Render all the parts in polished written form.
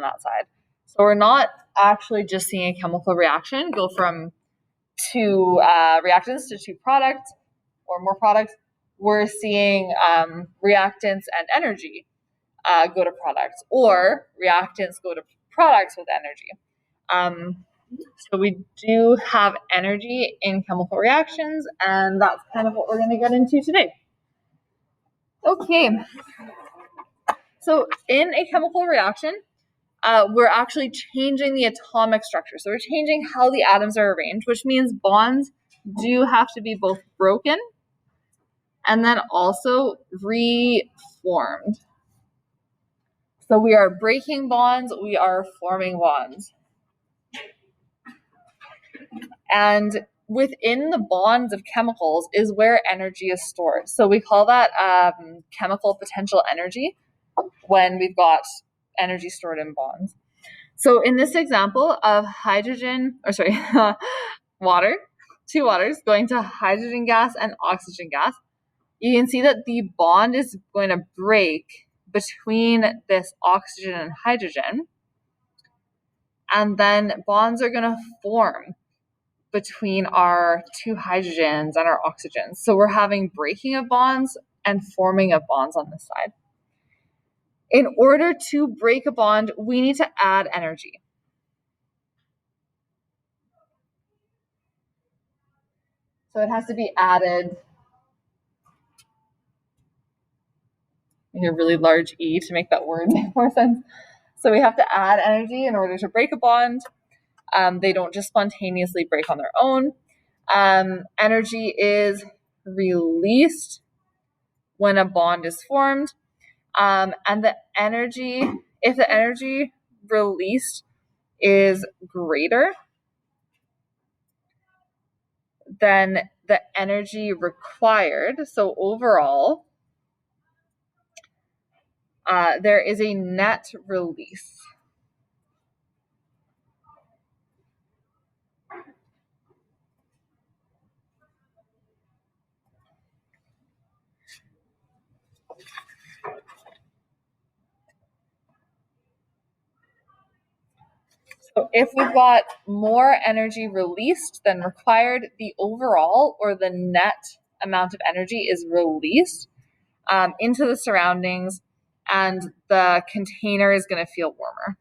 that side. So we're not actually just seeing a chemical reaction go from two reactants to two products or more products. We're seeing reactants and energy go to products, or reactants go to products with energy. So we do have energy in chemical reactions, and that's kind of what we're going to get into today. Okay, so in a chemical reaction, we're actually changing the atomic structure. So we're changing how the atoms are arranged, which means bonds do have to be both broken and then also reformed. So we are breaking bonds, we are forming bonds. And within the bonds of chemicals is where energy is stored. So we call that chemical potential energy when we've got energy stored in bonds. So in this example of water, two waters going to hydrogen gas and oxygen gas, you can see that the bond is going to break between this oxygen and hydrogen, and then bonds are going to form between our two hydrogens and our oxygens. So we're having breaking of bonds and forming of bonds on this side. In order to break a bond, we need to add energy. So it has to be added. A really large E to make that word make more sense. So we have to add energy in order to break a bond. They don't just spontaneously break on their own. Energy is released when a bond is formed. And the energy, if the energy released is greater than the energy required, so overall, there is a net release. So if we've got more energy released than required, the overall or the net amount of energy is released into the surroundings, and the container is going to feel warmer.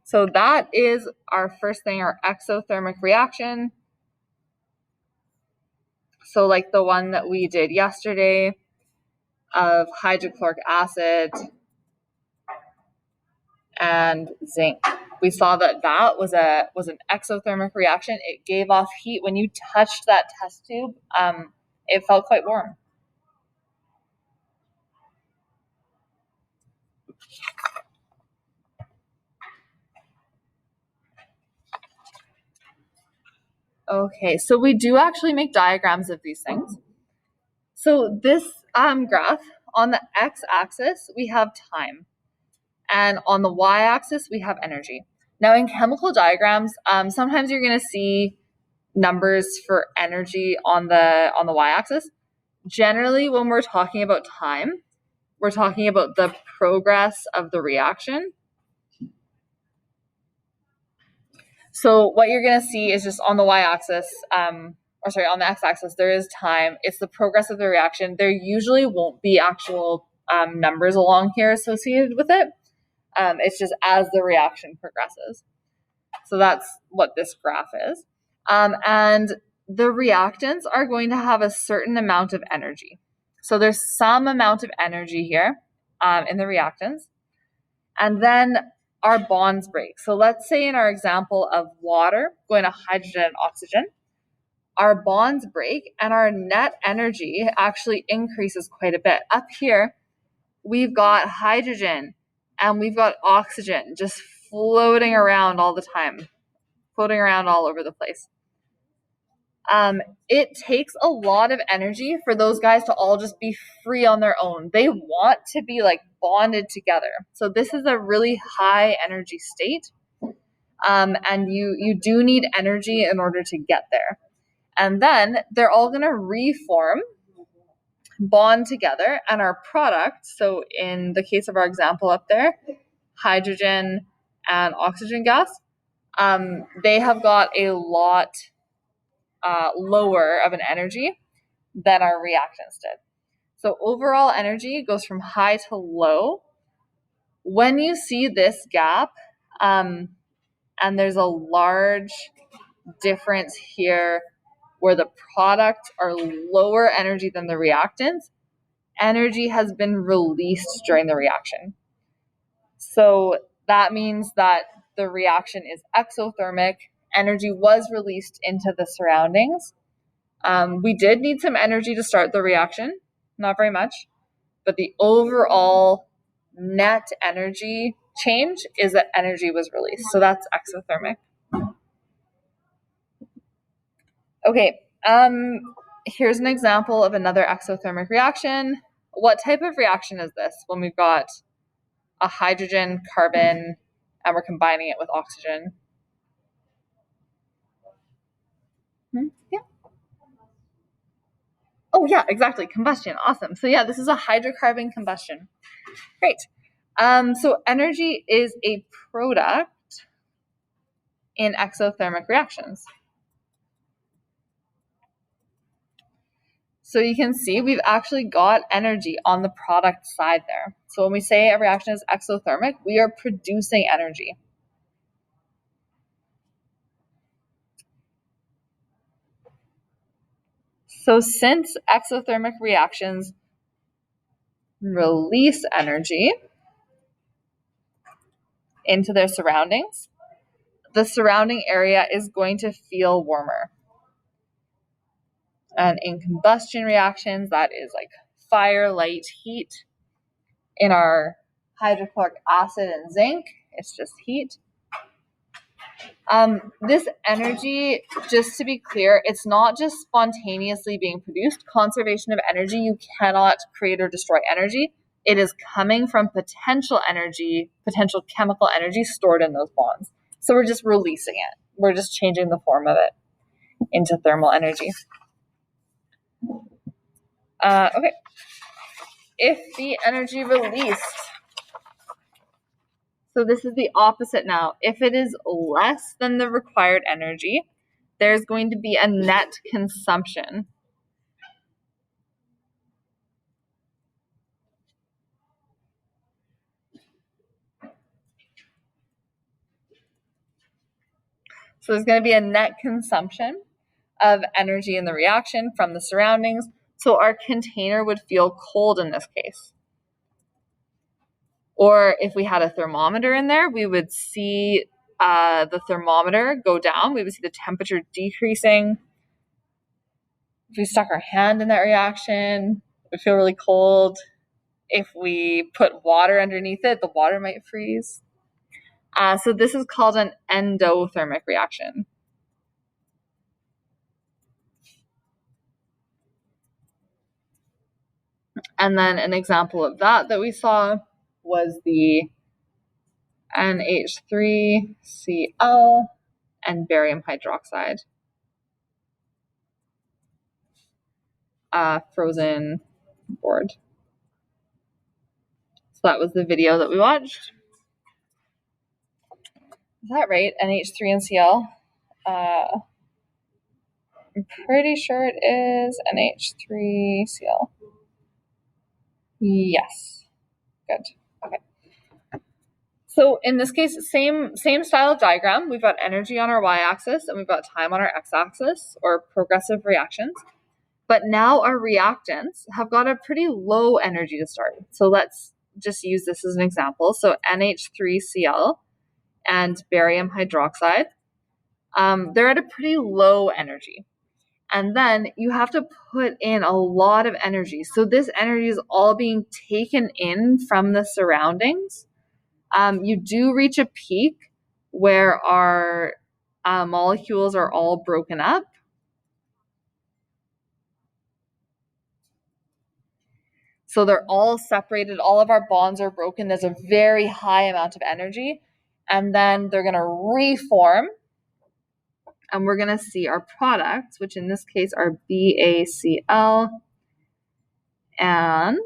So that is our first thing, our exothermic reaction. So like the one that we did yesterday of hydrochloric acid and zinc. We saw that that was an exothermic reaction. It gave off heat. When you touched that test tube, it felt quite warm. Okay, so we do actually make diagrams of these things. So this graph, on the x-axis, we have time. And on the y-axis, we have energy. Now in chemical diagrams, sometimes you're going to see numbers for energy on the y-axis. Generally, when we're talking about time, we're talking about the progress of the reaction. So what you're going to see is just on the y-axis, on the x-axis, there is time. It's the progress of the reaction. There usually won't be actual numbers along here associated with it. It's just as the reaction progresses. So that's what this graph is. And the reactants are going to have a certain amount of energy. So there's some amount of energy here in the reactants. And then our bonds break. So let's say in our example of water going to hydrogen and oxygen, our bonds break and our net energy actually increases quite a bit. Up here, we've got hydrogen and we've got oxygen just floating around all the time, floating around all over the place. It takes a lot of energy for those guys to all just be free on their own. They want to be like bonded together. So this is a really high energy state. And you do need energy in order to get there. And then they're all going to reform, bond together, and our product, so in the case of our example up there, hydrogen and oxygen gas, they have got a lot lower of an energy than our reactants did. So overall energy goes from high to low. When you see this gap, and there's a large difference here where the products are lower energy than the reactants, energy has been released during the reaction. So that means that the reaction is exothermic. Energy was released into the surroundings. We did need some energy to start the reaction, not very much, but the overall net energy change is that energy was released. So that's exothermic. Okay, here's an example of another exothermic reaction. What type of reaction is this when we've got a hydrogen, carbon, and we're combining it with oxygen? Yeah. Oh, yeah, exactly. Combustion. Awesome. So, yeah, this is a hydrocarbon combustion. Great. So, energy is a product in exothermic reactions. So you can see we've actually got energy on the product side there. So when we say a reaction is exothermic, we are producing energy. So since exothermic reactions release energy into their surroundings, the surrounding area is going to feel warmer. And in combustion reactions, that is like fire, light, heat. In our hydrochloric acid and zinc, it's just heat. This energy, just to be clear, it's not just spontaneously being produced. Conservation of energy, you cannot create or destroy energy. It is coming from potential energy, potential chemical energy stored in those bonds. So we're just releasing it. We're just changing the form of it into thermal energy. Okay. If the energy released, so this is the opposite now. If it is less than the required energy, there's going to be a net consumption. So there's going to be a net consumption of energy in the reaction from the surroundings. So our container would feel cold in this case. Or if we had a thermometer in there, we would see the thermometer go down. We would see the temperature decreasing. If we stuck our hand in that reaction, it would feel really cold. If we put water underneath it, the water might freeze. So this is called an endothermic reaction. And then an example of that we saw was the NH3Cl and barium hydroxide. Frozen board. So that was the video that we watched. Is that right? NH3 and Cl? I'm pretty sure it is NH3Cl. Yes. Good. Okay. So in this case, same style of diagram. We've got energy on our y-axis and we've got time on our x-axis, or progressive reactions. But now our reactants have got a pretty low energy to start. So let's just use this as an example. So NH3Cl and barium hydroxide, they're at a pretty low energy. And then you have to put in a lot of energy. So this energy is all being taken in from the surroundings. You do reach a peak where our molecules are all broken up. So they're all separated. All of our bonds are broken. There's a very high amount of energy. And then they're going to reform and we're going to see our products, which in this case are BaCl and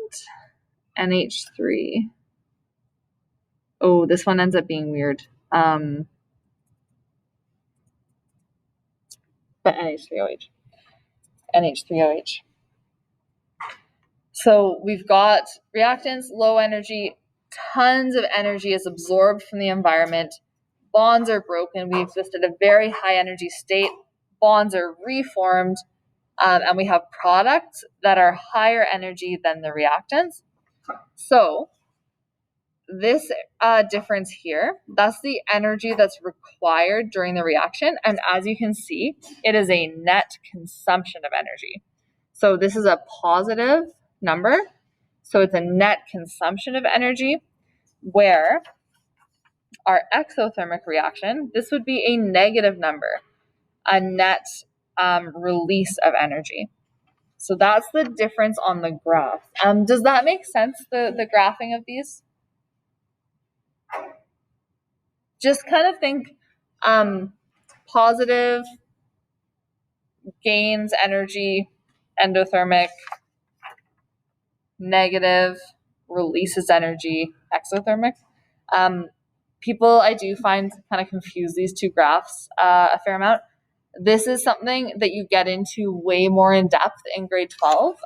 NH3. Oh, this one ends up being weird. But NH3OH. NH3OH. So we've got reactants, low energy, tons of energy is absorbed from the environment. Bonds are broken. We exist at a very high energy state. Bonds are reformed, and we have products that are higher energy than the reactants. So this difference here, that's the energy that's required during the reaction. And as you can see, it is a net consumption of energy. So this is a positive number. So it's a net consumption of energy, where our exothermic reaction, this would be a negative number, a net release of energy. So that's the difference on the graph. Does that make sense, the graphing of these? Just kind of think positive gains energy, endothermic, negative releases energy, exothermic. People, I do find, kind of confuse these two graphs a fair amount. This is something that you get into way more in depth in grade 12.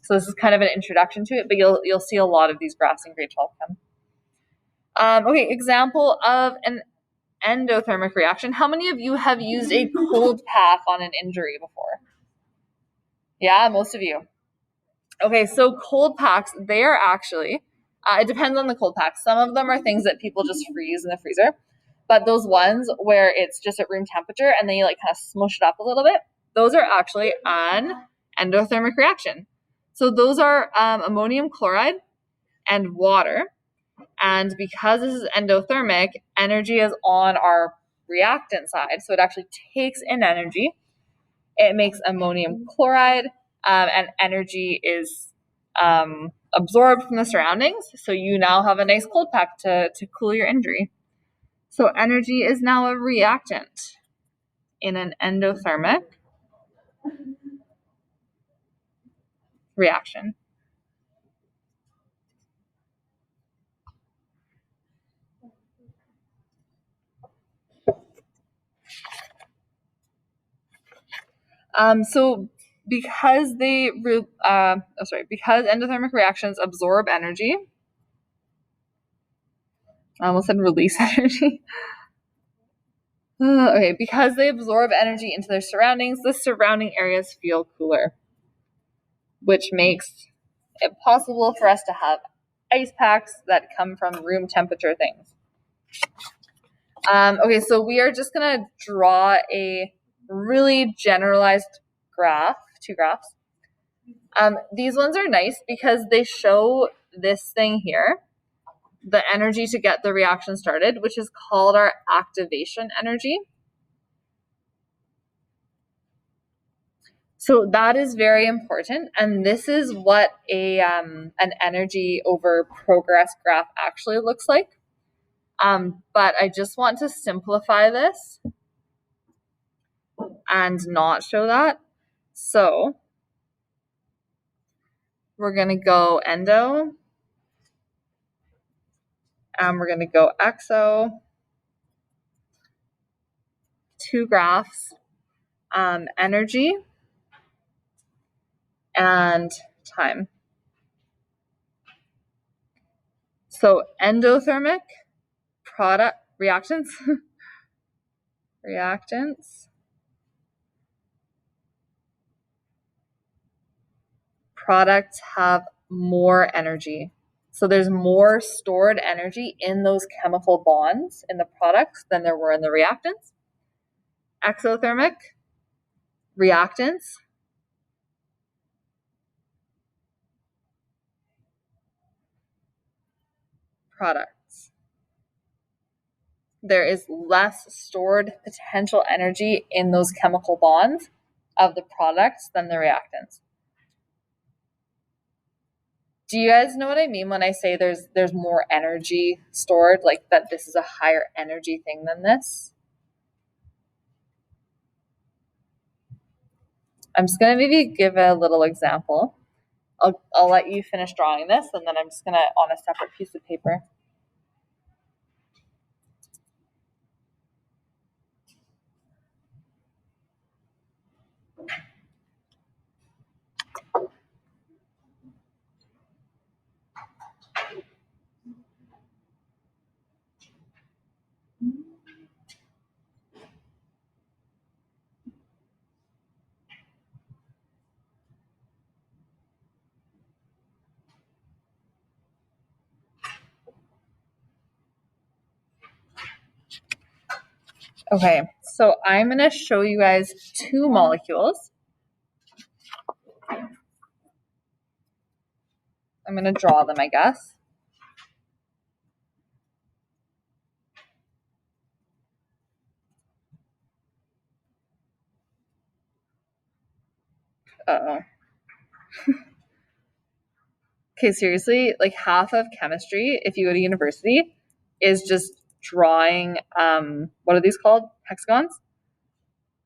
So this is kind of an introduction to it, but you'll see a lot of these graphs in grade 12 come. Okay, example of an endothermic reaction. How many of you have used a cold pack on an injury before? Yeah, most of you. Okay, so cold packs, they are actually, it depends on the cold pack. Some of them are things that people just freeze in the freezer, but those ones where it's just at room temperature and then you like kind of smush it up a little bit, those are actually an endothermic reaction. So those are ammonium chloride and water. And because this is endothermic, energy is on our reactant side. So it actually takes in energy. It makes ammonium chloride, and energy is absorbed from the surroundings. So you now have a nice cold pack to cool your injury. So energy is now a reactant in an endothermic reaction. So because because endothermic reactions absorb energy, I almost said release energy. Okay, because they absorb energy into their surroundings, the surrounding areas feel cooler, which makes it possible for us to have ice packs that come from room temperature things. Okay, so we are just going to draw a really generalized graph, two graphs. These ones are nice because they show this thing here, the energy to get the reaction started, which is called our activation energy. So that is very important, and this is what an energy over progress graph actually looks like. But I just want to simplify this and not show that. So we're going to go endo, and we're going to go exo, two graphs, energy and time. So endothermic product reactants, products have more energy. So there's more stored energy in those chemical bonds in the products than there were in the reactants. Exothermic reactants products. There is less stored potential energy in those chemical bonds of the products than the reactants. Do you guys know what I mean when I say there's more energy stored, like that this is a higher energy thing than this? I'm just gonna maybe give a little example. I'll let you finish drawing this, and then I'm just gonna on a separate piece of paper. Okay, so I'm gonna show you guys two molecules. I'm gonna draw them, I guess. Uh-oh. Okay, seriously, like half of chemistry, if you go to university, is just drawing, what are these called? Hexagons?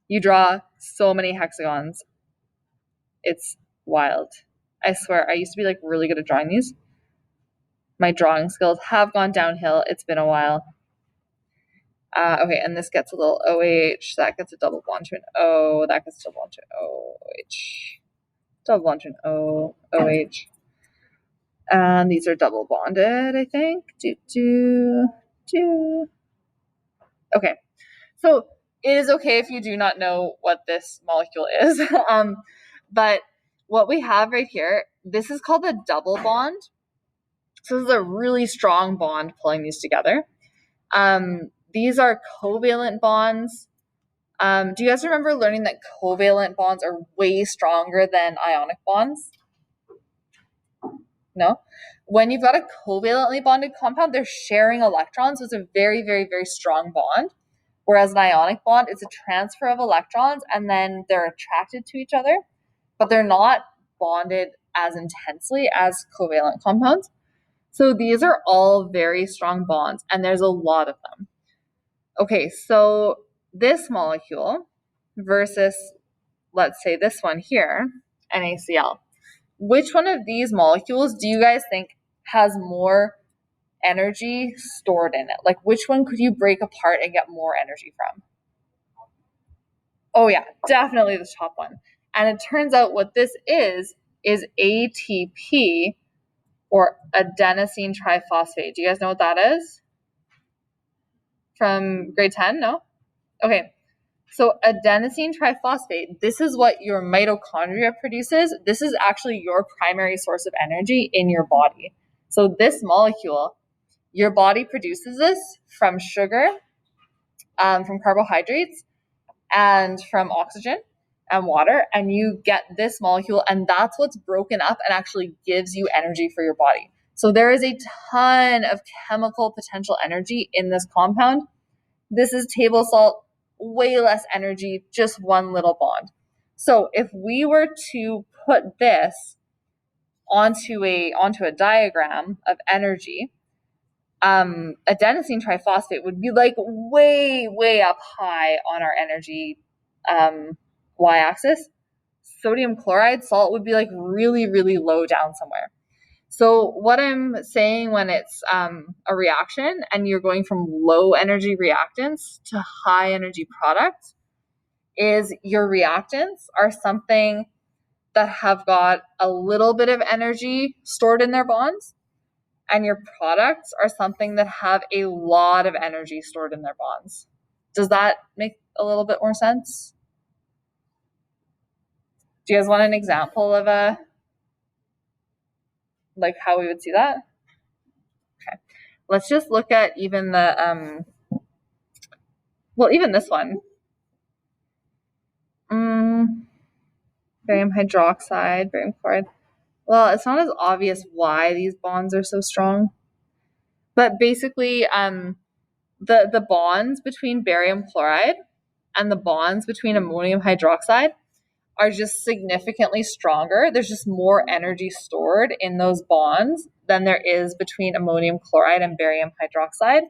You draw so many hexagons. It's wild. I swear, I used to be like really good at drawing these. My drawing skills have gone downhill. It's been a while. Okay, and this gets a little OH. That gets a double bond to an O. That gets a double bond to an OH. Double bond to an O, OH. And these are double bonded, I think. Okay, so it is okay if you do not know what this molecule is. But what we have right here, this is called a double bond. So this is a really strong bond pulling these together. These are covalent bonds. Do you guys remember learning that covalent bonds are way stronger than ionic bonds? No? When you've got a covalently bonded compound, they're sharing electrons, so it's a very, very, very strong bond. Whereas an ionic bond, it's a transfer of electrons and then they're attracted to each other, but they're not bonded as intensely as covalent compounds. So these are all very strong bonds, and there's a lot of them. Okay, so this molecule versus, let's say, this one here, NaCl. Which one of these molecules do you guys think has more energy stored in it? Like, which one could you break apart and get more energy from? Oh yeah, definitely the top one. And it turns out what this is ATP, or adenosine triphosphate. Do you guys know what that is? From grade 10? No? Okay. So adenosine triphosphate, this is what your mitochondria produces. This is actually your primary source of energy in your body. So this molecule, your body produces this from sugar, from carbohydrates, and from oxygen and water, and you get this molecule, and that's what's broken up and actually gives you energy for your body. So there is a ton of chemical potential energy in this compound. This is table salt, way less energy, just one little bond. So if we were to put this onto a diagram of energy, adenosine triphosphate would be like way up high on our energy y-axis. Sodium chloride, salt, would be like really low down somewhere. So what I'm saying when it's a reaction and you're going from low energy reactants to high energy products is your reactants are something that have got a little bit of energy stored in their bonds, and your products are something that have a lot of energy stored in their bonds. Does that make a little bit more sense? Do you guys want an example of like how we would see that? Okay. Let's just look at even the, even this one. Barium hydroxide, barium chloride. Well, it's not as obvious why these bonds are so strong. But basically, the bonds between barium chloride and the bonds between ammonium hydroxide are just significantly stronger. There's just more energy stored in those bonds than there is between ammonium chloride and barium hydroxide.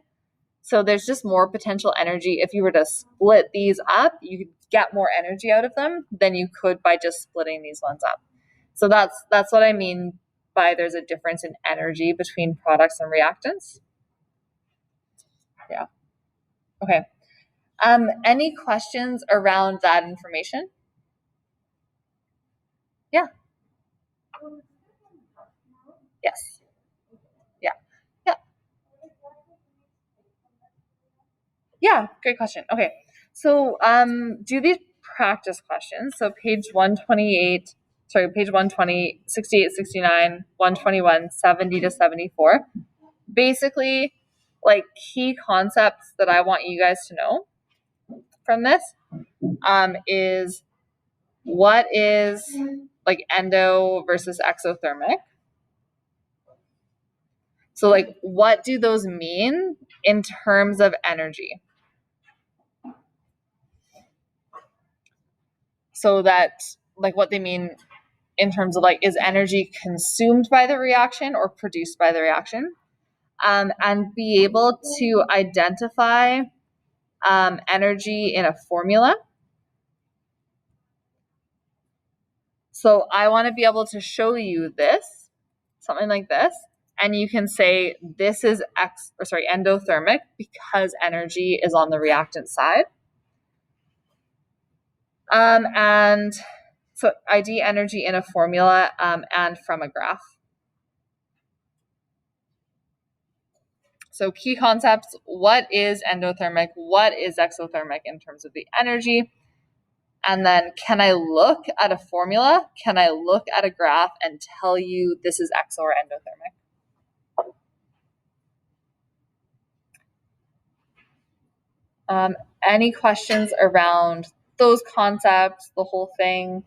So there's just more potential energy. If you were to split these up, you could get more energy out of them than you could by just splitting these ones up. So that's what I mean by there's a difference in energy between products and reactants. Yeah. Okay. Any questions around that information? Yeah. Yes. Yeah. Yeah. Yeah. Great question. Okay. So do these practice questions. So page 128, sorry, page 120, 68, 69, 121, 70 to 74. Basically, like key concepts that I want you guys to know from this is what is like endo versus exothermic. So like what do those mean in terms of energy? So that like what they mean in terms of like is energy consumed by the reaction or produced by the reaction, and be able to identify energy in a formula. So I want to be able to show you this, something like this, and you can say this is endothermic because energy is on the reactant side. And so ID energy in a formula and from a graph. So key concepts, what is endothermic? What is exothermic in terms of the energy? And then can I look at a formula? Can I look at a graph and tell you this is exo or endothermic? Any questions around those concepts, the whole thing?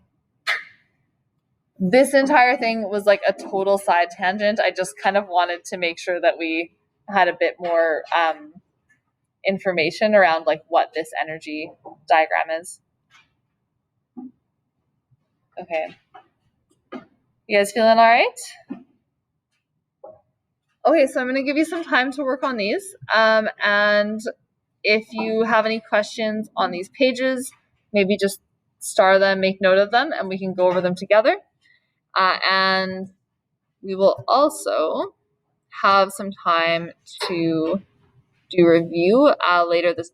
This entire thing was like a total side tangent. I just kind of wanted to make sure that we had a bit more information around like what this energy diagram is. Okay. You guys feeling all right? Okay, so I'm going to give you some time to work on these. And if you have any questions on these pages, maybe just star them, make note of them, and we can go over them together. And we will also have some time to do review later this